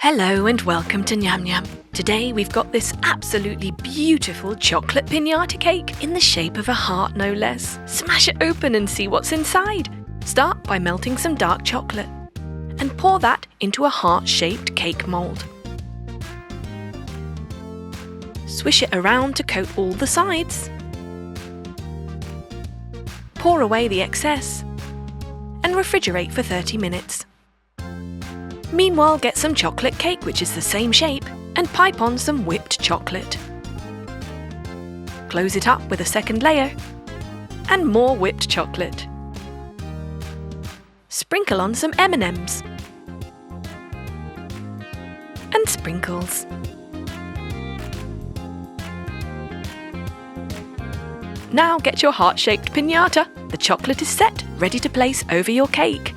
Hello and welcome to Nyam Nyam. Today we've got this absolutely beautiful chocolate piñata cake in the shape of a heart, no less. Smash it open and see what's inside. Start by melting some dark chocolate and pour that into a heart-shaped cake mold. Swish it around to coat all the sides. Pour away the excess and refrigerate for 30 minutes. Meanwhile, get some chocolate cake which is the same shape and pipe on some whipped chocolate. Close it up with a second layer and more whipped chocolate. Sprinkle on some M&Ms and sprinkles. Now get your heart-shaped piñata. The chocolate is set, ready to place over your cake.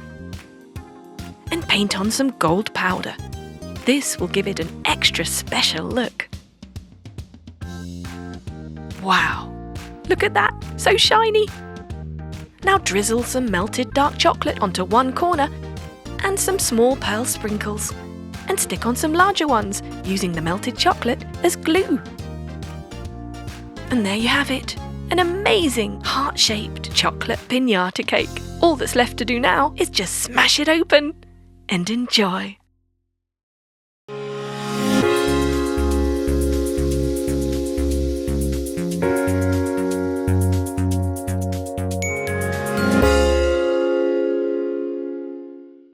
And paint on some gold powder. This will give it an extra special look. Wow! Look at that, so shiny! Now drizzle some melted dark chocolate onto one corner and some small pearl sprinkles, and stick on some larger ones using the melted chocolate as glue. And there you have it, an amazing heart-shaped chocolate piñata cake. All that's left to do now is just smash it open and enjoy.